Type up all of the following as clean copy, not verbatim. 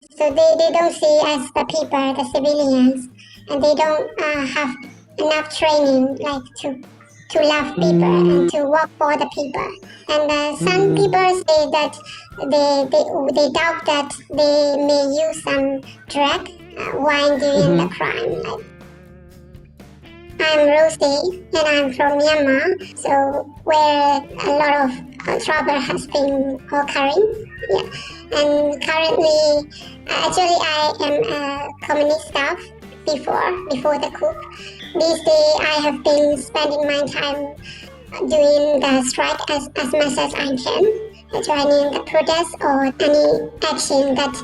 So they don't see us the people, the civilians, and they don't have enough training like to love people and to work for the people. And some people say that they doubt that they may use some drug while doing the crime. Like, I'm Rosy and I'm from Myanmar, so where a lot of trouble has been occurring. Yeah. And currently, actually I am a communist staff before the coup. These days I have been spending my time doing the strike as much as I can, joining the protest or any action that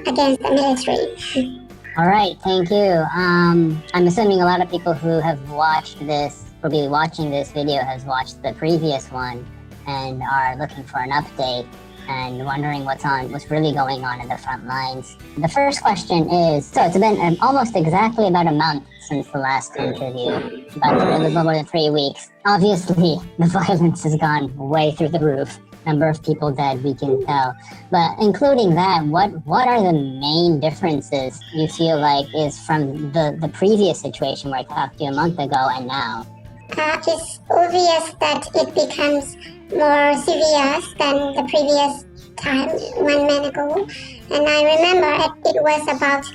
against the military. All right, thank you. I'm assuming a lot of people who have watched this, will be watching this video, has watched the previous one and are looking for an update and wondering what's really going on in the front lines. The first question is, so it's been almost exactly about a month since the last interview, about a little more than 3 weeks. Obviously, the violence has gone way through the roof. Number of people dead, we can tell. But including that, what are the main differences you feel like is from the previous situation where I talked to you a month ago and now? It's obvious that it becomes more serious than the previous time, 1 month ago. And I remember it was about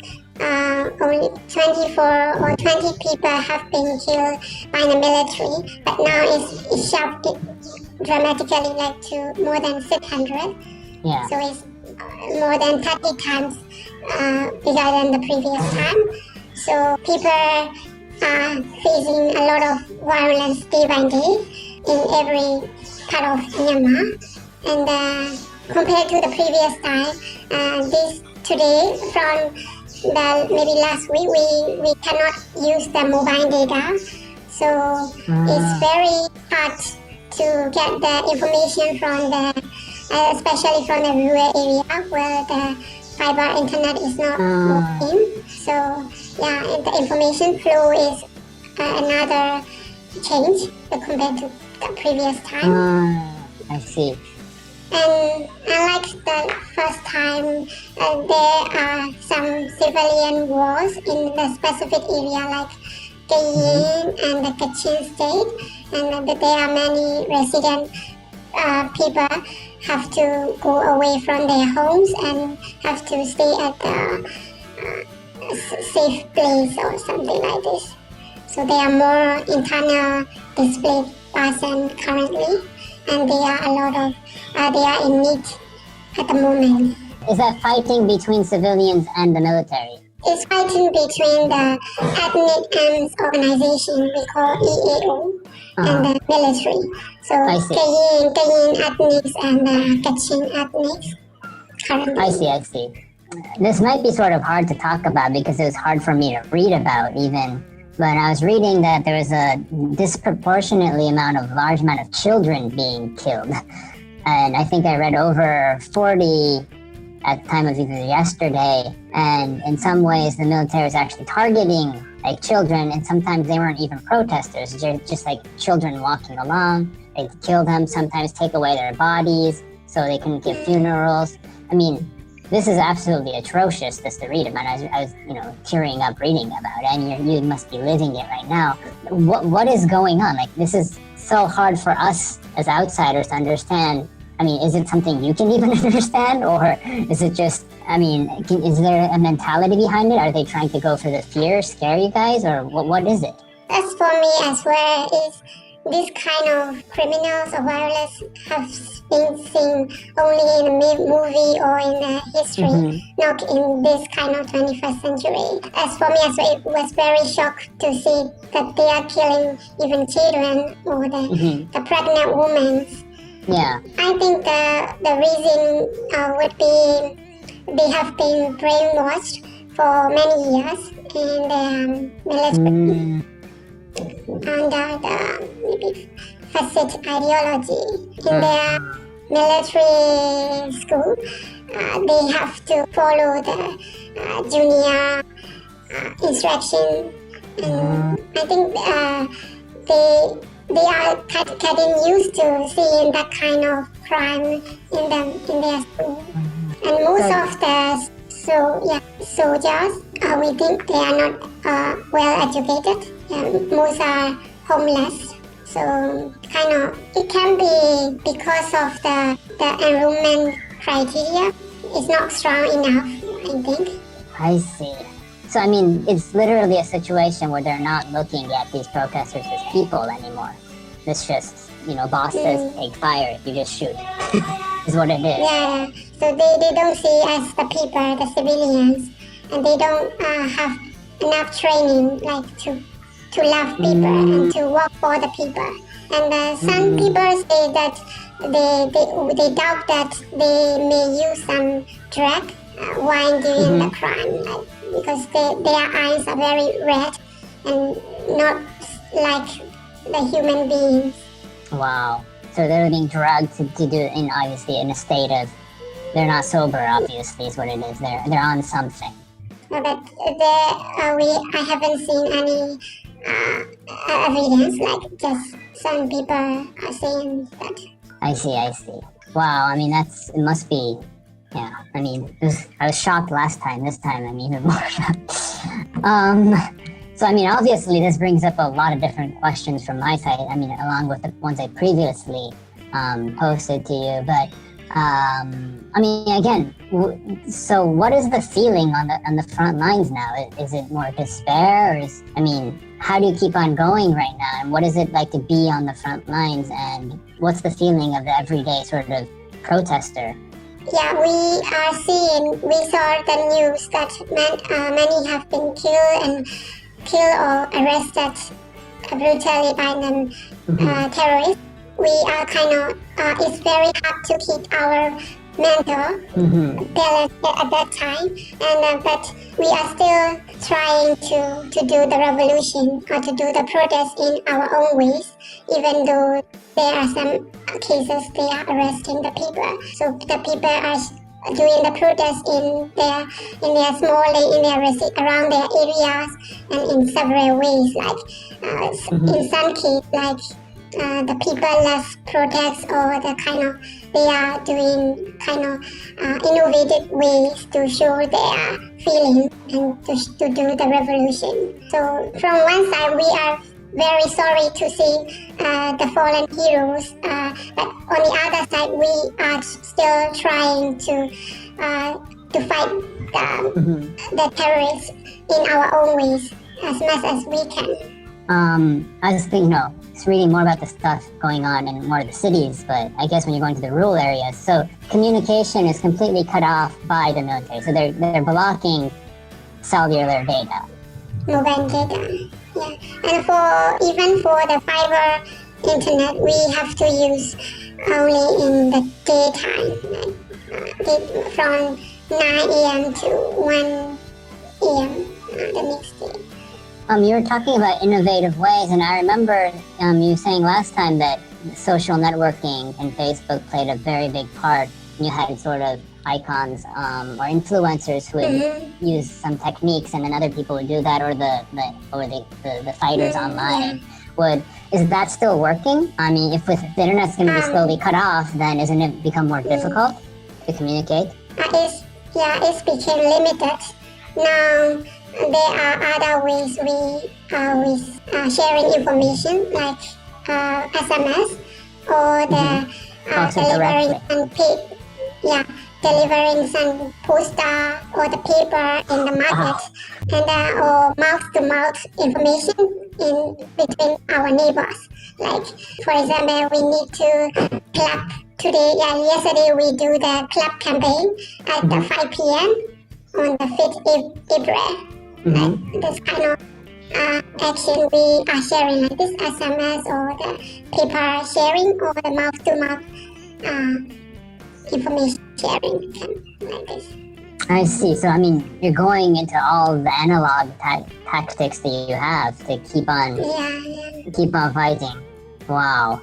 only 24 or 20 people have been killed by the military, but now it's shifted dramatically, like to more than 600. Yeah. So it's more than 30 times bigger than the previous time. So people are facing a lot of violence day by day in every part of Myanmar. And compared to the previous time, today from maybe last week, we cannot use the mobile data. So it's very hard to get the information from especially from the rural area where the fiber internet is not working. So yeah, the information flow is another change compared to the previous time. I see. And unlike the first time, there are some civilian wars in the specific area like Kayin and the Kachin state, and there are many resident people have to go away from their homes and have to stay at a safe place or something like this. So there are more internal displaced persons currently, and there are a lot of they are in need at the moment. Is that fighting between civilians and the military? It's fighting between the ethnic arms organization we call EAO and the military. So Kayin ethnics and Kachin ethnics currently. I see. This might be sort of hard to talk about because it was hard for me to read about even. But I was reading that there was a disproportionately large amount of children being killed. And I think I read over 40 at the time of even yesterday. And in some ways, the military was actually targeting like children, and sometimes they weren't even protesters, just like children walking along. They'd kill them, sometimes take away their bodies so they couldn't give funerals. I mean, this is absolutely atrocious just to read about. I was tearing up reading about it, and you must be living it right now. What is going on? Like, this is so hard for us as outsiders to understand. I mean, is it something you can even understand, or is it just, is there a mentality behind it? Are they trying to go for the fear, scare you guys, or what is it? As for me as well, is this kind of criminals or violence have been seen only in a movie or in history, not in this kind of 21st century. As for me as well, it was very shocked to see that they are killing even children or the pregnant women. Yeah. I think the reason would be they have been brainwashed for many years in the military under the maybe fascist ideology. In their military school, they have to follow the junior instruction. And I think they are getting used to seeing that kind of crime in their school. And most of the So yeah, soldiers, we think they are not well educated. Most are homeless. So it can be because of the enrollment criteria is not strong enough, I think. I see. So I mean, it's literally a situation where they're not looking at these protesters as people anymore. It's just, boss says take fire, you just shoot. Is what it is. Yeah, so they don't see us the people, the civilians, and they don't have enough training like to love people and to work for the people. And some people say that they doubt that they may use some drug while doing the crime, because their eyes are very red and not like the human beings. Wow. So they're being drugged to do it obviously in a state of, they're not sober, obviously, is what it is. They're on something. But I haven't seen any evidence, like just some people are saying that. I see. Wow, I mean, it must be, yeah. I mean, I was shocked last time. This time I'm even more shocked. So, I mean, obviously this brings up a lot of different questions from my side, I mean, along with the ones I previously posted to you. But, I mean, again, so what is the feeling on the front lines now? Is it more despair? How do you keep on going right now? And what is it like to be on the front lines? And what's the feeling of the everyday sort of protester? Yeah, we saw the news that many have been killed or arrested brutally by the terrorists. We are it's very hard to keep our mental balance at that time, and but we are still trying to do the revolution or to do the protest in our own ways, even though there are some cases they are arresting the people. So the people are doing the protest in their around their areas and in several ways, like in some cases, like the people less protest, or they are doing innovative ways to show their feelings and to do the revolution. So from one side we are very sorry to see the fallen heroes, but on the other side we are still trying to fight the terrorists in our own ways as much as we can. I was thinking, just reading more about the stuff going on in more of the cities, but I guess when you're going to the rural areas, so communication is completely cut off by the military. So they're blocking cellular data. Mobile data, yeah. And even for the fiber internet, we have to use only in the daytime, from 9 a.m. to 1 a.m. The next day. You were talking about innovative ways, and I remember you saying last time that social networking and Facebook played a very big part. You had sort of icons or influencers who would use some techniques, and then other people would do that, or the fighters online would. Is that still working? I mean, if the internet's going to be slowly cut off, then isn't it become more difficult to communicate? It's became limited. Now there are other ways we sharing information, like SMS or delivering some poster or the paper in the market, and or mouth-to-mouth information in between our neighbors. Like, for example, we need to clap today. Yesterday we do the clap campaign at the 5 p.m. on the 5th April. Like this kind of action we are sharing, like this SMS or the paper sharing or the mouth-to-mouth information sharing, like this. I see. So, I mean, you're going into all the analog tactics that you have to keep on fighting. Wow.